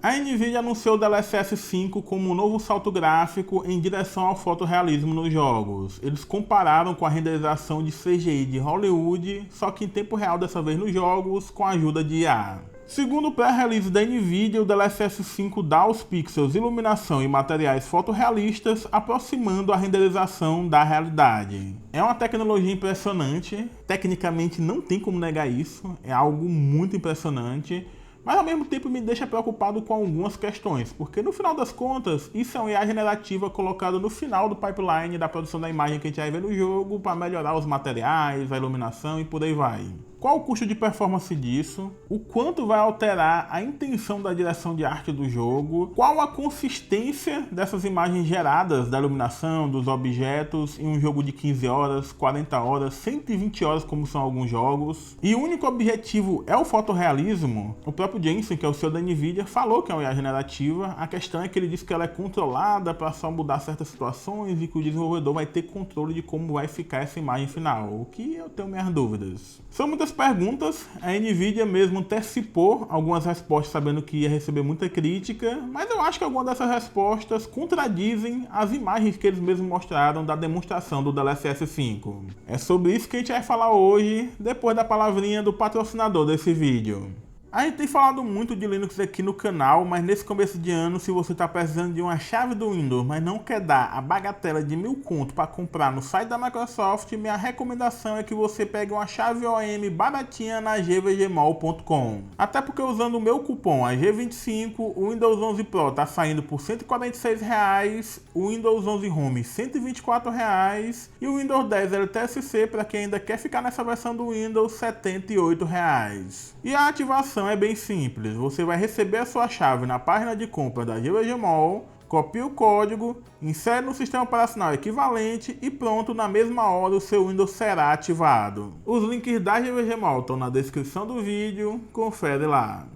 A Nvidia anunciou o DLSS 5 como um novo salto gráfico em direção ao fotorrealismo nos jogos. Eles compararam com a renderização de CGI de Hollywood, só que em tempo real dessa vez nos jogos, com a ajuda de IA. Segundo o pré-release da Nvidia, o DLSS 5 dá aos pixels iluminação e materiais fotorrealistas, aproximando a renderização da realidade. É uma tecnologia impressionante, tecnicamente não tem como negar isso, é algo muito impressionante. Mas ao mesmo tempo me deixa preocupado com algumas questões, porque no final das contas, isso é uma IA generativa colocada no final do pipeline da produção da imagem que a gente vai ver no jogo para melhorar os materiais, a iluminação e por aí vai. Qual o custo de performance disso? O quanto vai alterar a intenção da direção de arte do jogo? Qual a consistência dessas imagens geradas da iluminação, dos objetos em um jogo de 15 horas, 40 horas, 120 horas como são alguns jogos? E o único objetivo é o fotorrealismo? O próprio Jensen, que é o CEO da Nvidia, falou que é uma IA generativa. A questão é que ele disse que ela é controlada para só mudar certas situações e que o desenvolvedor vai ter controle de como vai ficar essa imagem final, o que eu tenho minhas dúvidas. São muitas perguntas, a Nvidia mesmo antecipou algumas respostas sabendo que ia receber muita crítica, mas eu acho que algumas dessas respostas contradizem as imagens que eles mesmos mostraram da demonstração do DLSS 5. É sobre isso que a gente vai falar hoje, depois da palavrinha do patrocinador desse vídeo. A gente tem falado muito de Linux aqui no canal, mas nesse começo de ano, se você está precisando de uma chave do Windows, mas não quer dar a bagatela de 1000 conto para comprar no site da Microsoft, minha recomendação é que você pegue uma chave OEM baratinha na gvgmall.com. Até porque usando o meu cupom AG25, o Windows 11 Pro está saindo por R$ 146,00, o Windows 11 Home R$ 124,00 e o Windows 10 LTSC, para quem ainda quer ficar nessa versão do Windows, R$ 78,00. E a ativação é bem simples, você vai receber a sua chave na página de compra da GVG Mall, copia o código, insere no sistema operacional equivalente e pronto, na mesma hora o seu Windows será ativado. Os links da GVG Mall estão na descrição do vídeo, confere lá.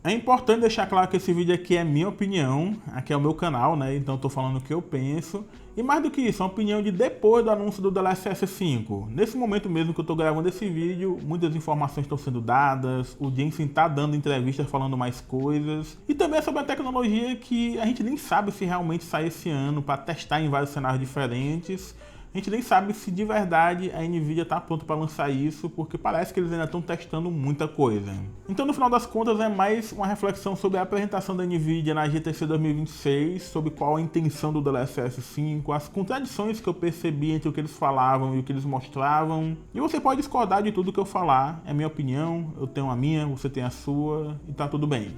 É importante deixar claro que esse vídeo aqui é minha opinião, aqui é o meu canal, né? Então estou falando o que eu penso. E mais do que isso, é uma opinião de depois do anúncio do DLSS 5. Nesse momento mesmo que eu estou gravando esse vídeo, muitas informações estão sendo dadas, o Jensen está dando entrevistas falando mais coisas. E também é sobre a tecnologia que a gente nem sabe se realmente sai esse ano para testar em vários cenários diferentes. A gente nem sabe se de verdade a Nvidia está pronta para lançar isso, porque parece que eles ainda estão testando muita coisa. Então no final das contas é mais uma reflexão sobre a apresentação da Nvidia na GTC 2026, sobre qual a intenção do DLSS 5, as contradições que eu percebi entre o que eles falavam e o que eles mostravam. E você pode discordar de tudo que eu falar, é minha opinião, eu tenho a minha, você tem a sua, e tá tudo bem.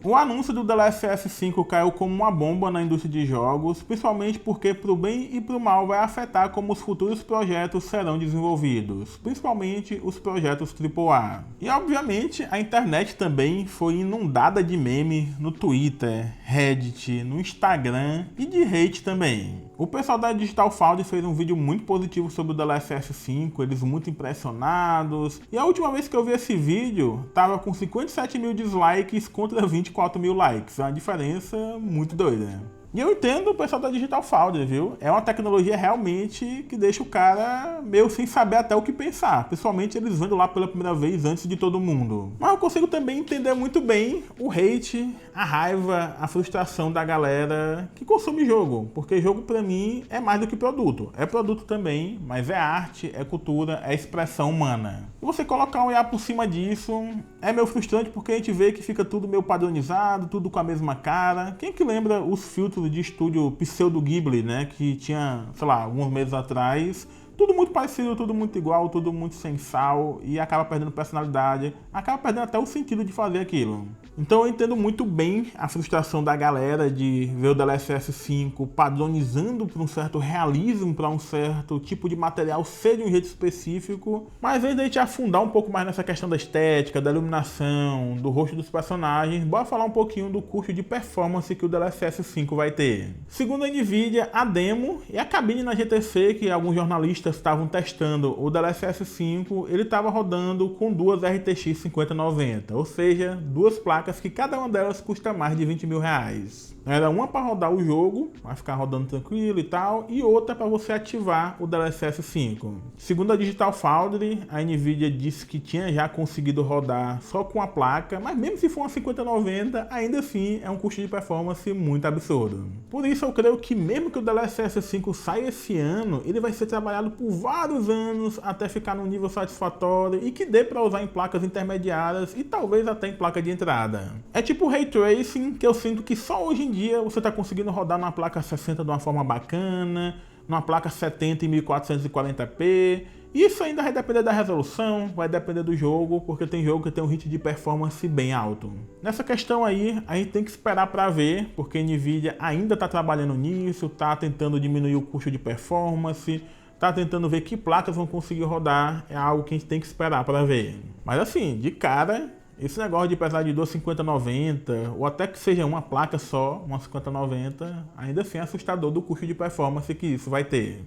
O anúncio do DLSS 5 caiu como uma bomba na indústria de jogos, principalmente porque pro bem e pro mal vai afetar como os futuros projetos serão desenvolvidos, principalmente os projetos AAA. E obviamente a internet também foi inundada de meme no Twitter, Reddit, no Instagram e de hate também. O pessoal da Digital Foundry fez um vídeo muito positivo sobre o DLSS 5, eles muito impressionados. E a última vez que eu vi esse vídeo, tava com 57.000 dislikes contra 24.000 likes. É uma diferença muito doida. E eu entendo o pessoal da Digital Foundry, viu? É uma tecnologia realmente que deixa o cara meio sem saber até o que pensar. Pessoalmente, eles vendo lá pela primeira vez antes de todo mundo. Mas eu consigo também entender muito bem o hate, a raiva, a frustração da galera que consome jogo. Porque jogo, pra mim, é mais do que produto. É produto também, mas é arte, é cultura, é expressão humana. E você colocar um IA por cima disso é meio frustrante porque a gente vê que fica tudo meio padronizado, tudo com a mesma cara. Quem que lembra os filtros de estúdio Pseudo Ghibli, né, que tinha, sei lá, alguns meses atrás, tudo muito parecido, tudo muito igual, tudo muito sem sal e acaba perdendo personalidade, acaba perdendo até o sentido de fazer aquilo. Então eu entendo muito bem a frustração da galera de ver o DLSS 5 padronizando para um certo realismo, para um certo tipo de material ser de um jeito específico, mas antes da gente afundar um pouco mais nessa questão da estética, da iluminação, do rosto dos personagens, bora falar um pouquinho do custo de performance que o DLSS 5 vai ter. Segundo a Nvidia, a demo e a cabine na GTC, que alguns jornalistas analistas estavam testando o DLSS 5, ele estava rodando com duas RTX 5090, ou seja, duas placas que cada uma delas custa mais de 20 mil reais. Era uma para rodar o jogo, vai ficar rodando tranquilo e tal, e outra para você ativar o DLSS 5. Segundo a Digital Foundry, a Nvidia disse que tinha já conseguido rodar só com a placa, mas mesmo se for uma 5090, ainda assim é um custo de performance muito absurdo. Por isso eu creio que mesmo que o DLSS 5 saia esse ano, ele vai ser trabalhado por vários anos até ficar num nível satisfatório e que dê para usar em placas intermediárias e talvez até em placa de entrada. É tipo o Ray Tracing, que eu sinto que só hoje em dia você está conseguindo rodar numa placa 60 de uma forma bacana, numa placa 70 em 1440p. Isso ainda vai depender da resolução, vai depender do jogo, porque tem jogo que tem um hit de performance bem alto. Nessa questão aí, a gente tem que esperar para ver, porque a Nvidia ainda está trabalhando nisso, está tentando diminuir o custo de performance, está tentando ver que placas vão conseguir rodar, é algo que a gente tem que esperar para ver. Mas assim, de cara, esse negócio de pesar de 5090, ou até que seja uma placa só, uma 5090, ainda assim é assustador do custo de performance que isso vai ter.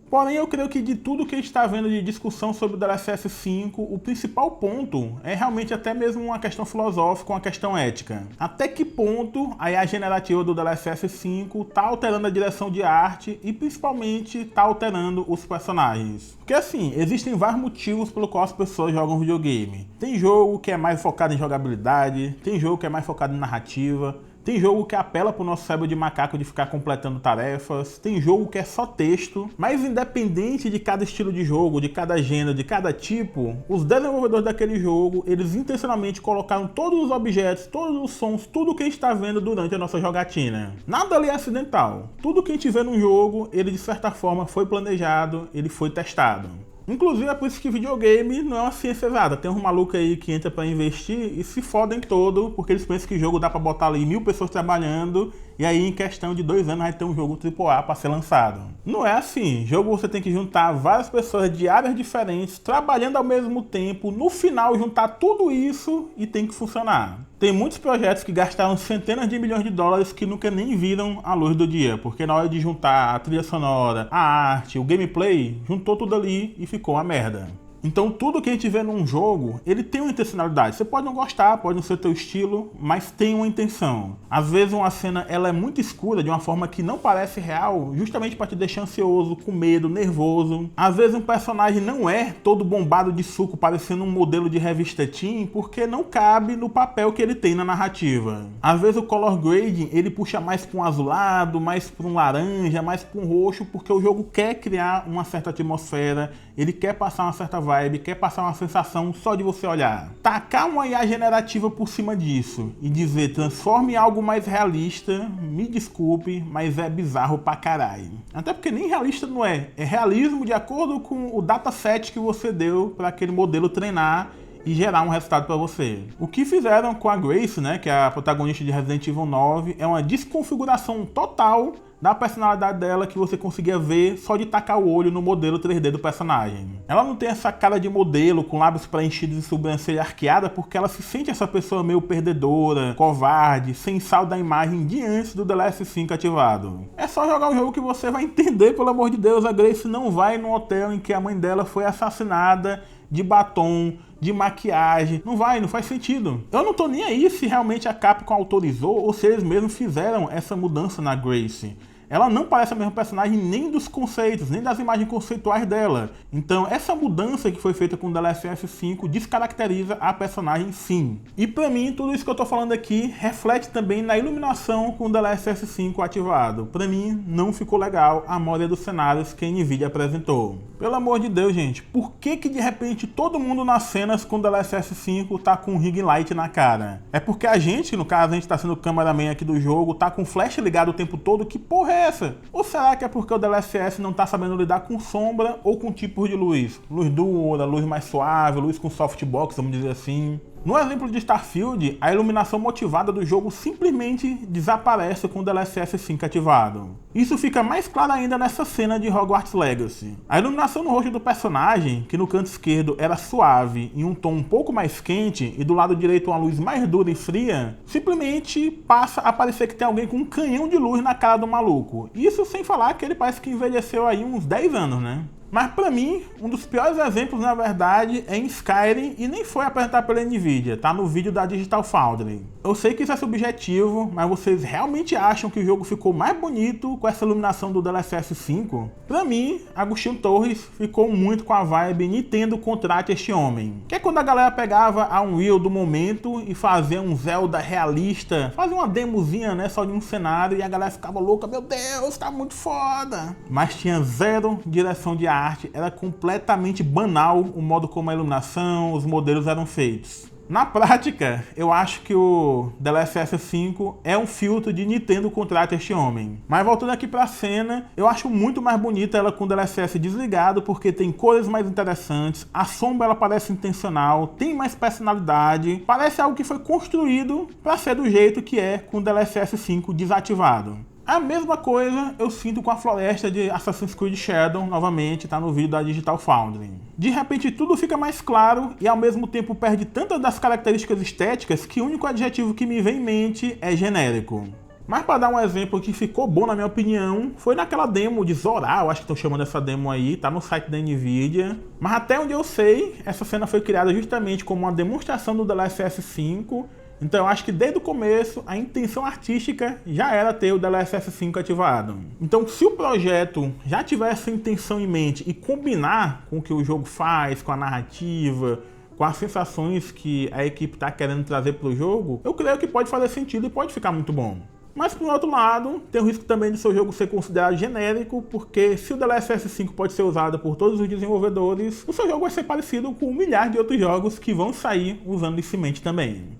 Porém, eu creio que de tudo que a gente está vendo de discussão sobre o DLSS 5, o principal ponto é realmente até mesmo uma questão filosófica, uma questão ética. Até que ponto a IA generativa do DLSS 5 está alterando a direção de arte e principalmente está alterando os personagens? Porque assim, existem vários motivos pelo qual as pessoas jogam videogame. Tem jogo que é mais focado em jogabilidade, tem jogo que é mais focado em narrativa, tem jogo que apela pro nosso cérebro de macaco de ficar completando tarefas, tem jogo que é só texto, mas independente de cada estilo de jogo, de cada gênero, de cada tipo, os desenvolvedores daquele jogo, eles intencionalmente colocaram todos os objetos, todos os sons, tudo que a gente está vendo durante a nossa jogatina. Nada ali é acidental. Tudo que a gente vê num jogo, ele de certa forma foi planejado, ele foi testado. Inclusive é por isso que videogame não é uma ciência exata. Tem uns malucos aí que entra pra investir e se fodem todo, porque eles pensam que jogo dá pra botar ali 1000 pessoas trabalhando e aí em questão de 2 anos vai ter um jogo AAA pra ser lançado. Não é assim. Jogo você tem que juntar várias pessoas de áreas diferentes, trabalhando ao mesmo tempo, no final juntar tudo isso e tem que funcionar. Tem muitos projetos que gastaram centenas de milhões de dólares que nunca nem viram a luz do dia, porque na hora de juntar a trilha sonora, a arte, o gameplay, juntou tudo ali e ficou uma merda. Então tudo que a gente vê num jogo, ele tem uma intencionalidade. Você pode não gostar, pode não ser teu estilo, mas tem uma intenção. Às vezes uma cena ela é muito escura, de uma forma que não parece real, justamente para te deixar ansioso, com medo, nervoso. Às vezes um personagem não é todo bombado de suco, parecendo um modelo de revista teen, porque não cabe no papel que ele tem na narrativa. Às vezes o color grading, ele puxa mais para um azulado, mais para um laranja, mais para um roxo, porque o jogo quer criar uma certa atmosfera, ele quer passar uma certa vibe, quer passar uma sensação só de você olhar. Tacar uma IA generativa por cima disso e dizer transforme em algo mais realista, me desculpe, mas é bizarro pra caralho. Até porque nem realista não é, é realismo de acordo com o dataset que você deu para aquele modelo treinar e gerar um resultado para você. O que fizeram com a Grace, né, que é a protagonista de Resident Evil 9, é uma desconfiguração total da personalidade dela que você conseguia ver só de tacar o olho no modelo 3D do personagem. Ela não tem essa cara de modelo com lábios preenchidos e sobrancelha arqueada porque ela se sente essa pessoa meio perdedora, covarde, sem sal da imagem diante do DLSS 5 ativado. É só jogar o jogo que você vai entender, pelo amor de Deus, a Grace não vai num hotel em que a mãe dela foi assassinada de batom, de maquiagem. Não vai, não faz sentido. Eu não tô nem aí se realmente a Capcom autorizou ou se eles mesmos fizeram essa mudança na Grace. Ela não parece a mesma personagem nem dos conceitos, nem das imagens conceituais dela. Então essa mudança que foi feita com o DLSS 5 descaracteriza a personagem sim. E pra mim, tudo isso que eu tô falando aqui reflete também na iluminação com o DLSS 5 ativado. Pra mim, não ficou legal a maioria dos cenários que a Nvidia apresentou. Pelo amor de Deus, gente, por que de repente todo mundo nas cenas com o DLSS 5 tá com ring light na cara? É porque a gente, no caso a gente tá sendo o cameraman aqui do jogo, tá com flash ligado o tempo todo, que porra é essa? Ou será que é porque o DLSS não tá sabendo lidar com sombra ou com tipos de luz? Luz dura, luz mais suave, luz com softbox, vamos dizer assim. No exemplo de Starfield, a iluminação motivada do jogo simplesmente desaparece com o DLSS 5 ativado. Isso fica mais claro ainda nessa cena de Hogwarts Legacy. A iluminação no rosto do personagem, que no canto esquerdo era suave em um tom um pouco mais quente e do lado direito uma luz mais dura e fria, simplesmente passa a parecer que tem alguém com um canhão de luz na cara do maluco. Isso sem falar que ele parece que envelheceu aí uns 10 anos, né? Mas pra mim, um dos piores exemplos, na verdade, é em Skyrim e nem foi apresentado pela Nvidia, tá no vídeo da Digital Foundry. Eu sei que isso é subjetivo, mas vocês realmente acham que o jogo ficou mais bonito com essa iluminação do DLSS 5? Pra mim, Agostinho Torres ficou muito com a vibe Nintendo contrate este homem. Que é quando a galera pegava a Unreal do momento e fazia um Zelda realista, fazia uma demozinha, né, só de um cenário e a galera ficava louca, meu Deus, tá muito foda. Mas tinha zero direção de arte, era completamente banal o modo como a iluminação, os modelos eram feitos. Na prática, eu acho que o DLSS 5 é um filtro de Nintendo contrata este homem. Mas voltando aqui pra cena, eu acho muito mais bonita ela com o DLSS desligado, porque tem cores mais interessantes, a sombra ela parece intencional, tem mais personalidade, parece algo que foi construído para ser do jeito que é com o DLSS 5 desativado. A mesma coisa eu sinto com a floresta de Assassin's Creed Shadow, novamente, tá no vídeo da Digital Foundry. De repente tudo fica mais claro e ao mesmo tempo perde tantas das características estéticas que o único adjetivo que me vem em mente é genérico. Mas para dar um exemplo que ficou bom na minha opinião, foi naquela demo de Zorar, eu acho que estão chamando essa demo aí, tá no site da Nvidia. Mas até onde eu sei, essa cena foi criada justamente como uma demonstração do DLSS 5, então eu acho que desde o começo a intenção artística já era ter o DLSS 5 ativado. Então se o projeto já tivesse essa intenção em mente e combinar com o que o jogo faz, com a narrativa, com as sensações que a equipe está querendo trazer para o jogo, eu creio que pode fazer sentido e pode ficar muito bom. Mas por outro lado, tem o risco também de seu jogo ser considerado genérico, porque se o DLSS 5 pode ser usado por todos os desenvolvedores, o seu jogo vai ser parecido com 1 milhar de outros jogos que vão sair usando esse mente também.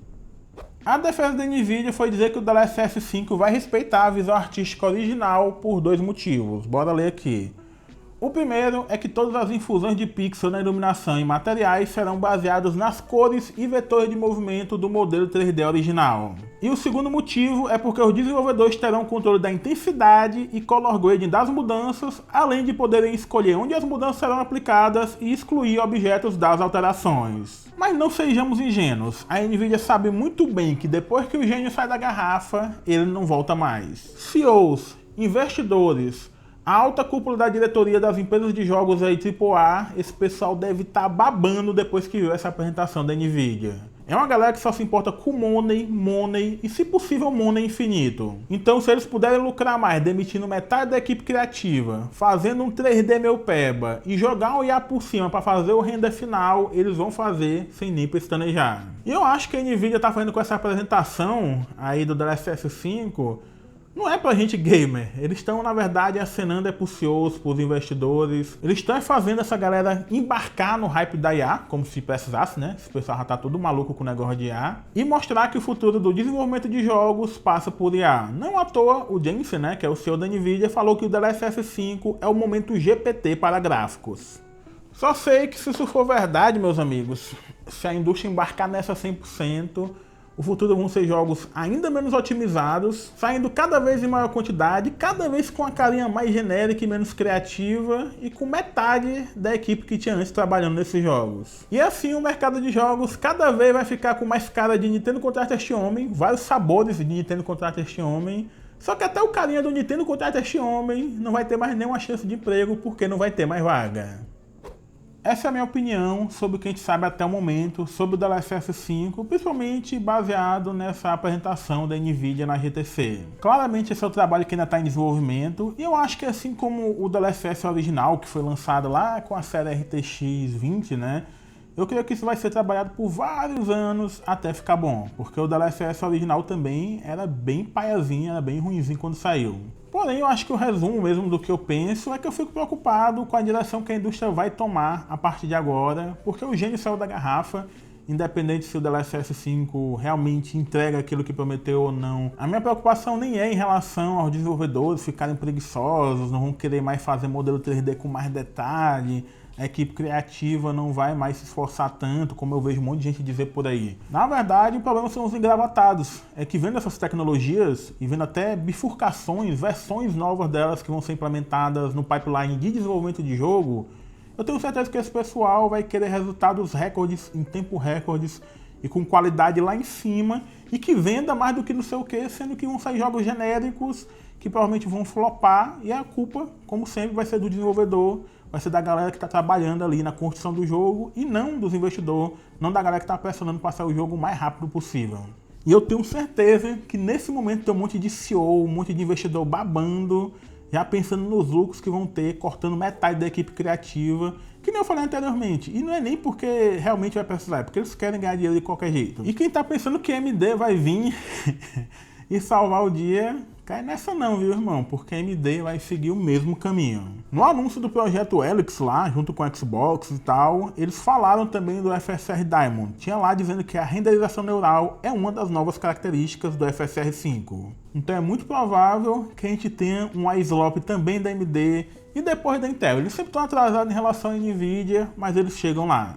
A defesa da Nvidia foi dizer que o DLSS 5 vai respeitar a visão artística original por 2 motivos. Bora ler aqui. O primeiro é que todas as infusões de pixel na iluminação e materiais serão baseadas nas cores e vetores de movimento do modelo 3D original. E o segundo motivo é porque os desenvolvedores terão controle da intensidade e color grading das mudanças, além de poderem escolher onde as mudanças serão aplicadas e excluir objetos das alterações. Mas não sejamos ingênuos, a Nvidia sabe muito bem que depois que o gênio sai da garrafa, ele não volta mais. CEOs, investidores, a alta cúpula da diretoria das empresas de jogos aí AAA, esse pessoal deve estar babando depois que viu essa apresentação da Nvidia. É uma galera que só se importa com money e, se possível, money infinito. Então, se eles puderem lucrar mais demitindo metade da equipe criativa, fazendo um 3D meu peba e jogar um IA por cima para fazer o render final, eles vão fazer sem nem pestanejar. E eu acho que a Nvidia tá fazendo com essa apresentação aí do DLSS 5 não é pra gente gamer, eles estão na verdade acenando pros CEOs, pros investidores, eles estão fazendo essa galera embarcar no hype da IA, como se precisasse, né? Esse pessoal já tá todo maluco com o negócio de IA, e mostrar que o futuro do desenvolvimento de jogos passa por IA. Não à toa, o Jensen, né, que é o CEO da Nvidia, falou que o DLSS 5 é o momento GPT para gráficos. Só sei que se isso for verdade, meus amigos, se a indústria embarcar nessa 100%, o futuro vão ser jogos ainda menos otimizados, saindo cada vez em maior quantidade, cada vez com a carinha mais genérica e menos criativa, e com metade da equipe que tinha antes trabalhando nesses jogos. E assim o mercado de jogos cada vez vai ficar com mais cara de Nintendo contrata este homem, vários sabores de Nintendo contrata este homem, só que até o carinha do Nintendo contrata este homem não vai ter mais nenhuma chance de emprego porque não vai ter mais vaga. Essa é a minha opinião sobre o que a gente sabe até o momento sobre o DLSS 5, principalmente baseado nessa apresentação da Nvidia na GTC. Claramente esse é o trabalho que ainda está em desenvolvimento, e eu acho que assim como o DLSS original, que foi lançado lá com a série RTX 20, né? Eu creio que isso vai ser trabalhado por vários anos até ficar bom, porque o DLSS original também era bem paiazinho, era bem ruinzinho quando saiu. Porém, eu acho que o resumo mesmo do que eu penso é que eu fico preocupado com a direção que a indústria vai tomar a partir de agora, porque o gênio saiu da garrafa, independente se o DLSS 5 realmente entrega aquilo que prometeu ou não. A minha preocupação nem é em relação aos desenvolvedores ficarem preguiçosos, não vão querer mais fazer modelo 3D com mais detalhe, a equipe criativa não vai mais se esforçar tanto, como eu vejo um monte de gente dizer por aí. Na verdade, o problema são os engravatados. É que vendo essas tecnologias e vendo até bifurcações, versões novas delas que vão ser implementadas no pipeline de desenvolvimento de jogo, eu tenho certeza que esse pessoal vai querer resultados recordes, em tempo recordes e com qualidade lá em cima, e que venda mais do que não sei o que, sendo que vão sair jogos genéricos que provavelmente vão flopar, e a culpa, como sempre, vai ser do desenvolvedor, vai ser da galera que está trabalhando ali na construção do jogo e não dos investidores, não da galera que está pressionando para sair o jogo o mais rápido possível. E eu tenho certeza que nesse momento tem um monte de CEO, um monte de investidor babando, já pensando nos lucros que vão ter, cortando metade da equipe criativa, que nem eu falei anteriormente. E não é nem porque realmente vai precisar, é porque eles querem ganhar dinheiro de qualquer jeito. E quem tá pensando que a AMD vai vir e salvar o dia, cai nessa não, viu, irmão? Porque a AMD vai seguir o mesmo caminho. No anúncio do projeto Helix lá, junto com o Xbox e tal, eles falaram também do FSR Diamond. Tinha lá dizendo que a renderização neural é uma das novas características do FSR 5. Então é muito provável que a gente tenha um iSlop também da AMD e depois da Intel. Eles sempre estão atrasados em relação à Nvidia, mas eles chegam lá.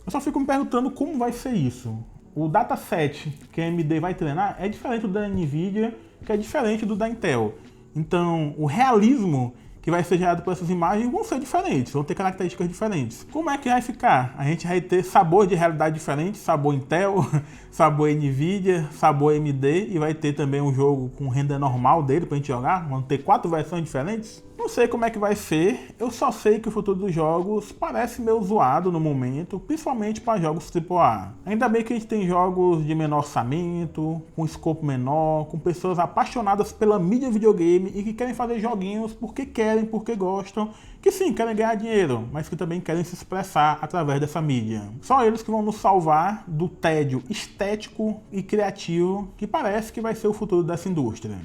Eu só fico me perguntando como vai ser isso. O dataset que a AMD vai treinar é diferente do da Nvidia, que é diferente do da Intel. Então, o realismo que vai ser gerado por essas imagens vão ser diferentes, vão ter características diferentes. Como é que vai ficar? A gente vai ter sabor de realidade diferente, sabor Intel, sabor Nvidia, sabor AMD, e vai ter também um jogo com render normal dele pra gente jogar, vão ter 4 versões diferentes. Não sei como é que vai ser, eu só sei que o futuro dos jogos parece meio zoado no momento, principalmente para jogos AAA. Ainda bem que a gente tem jogos de menor orçamento, com escopo menor, com pessoas apaixonadas pela mídia videogame e que querem fazer joguinhos porque querem, porque gostam, que sim, querem ganhar dinheiro, mas que também querem se expressar através dessa mídia. Só eles que vão nos salvar do tédio estético e criativo que parece que vai ser o futuro dessa indústria.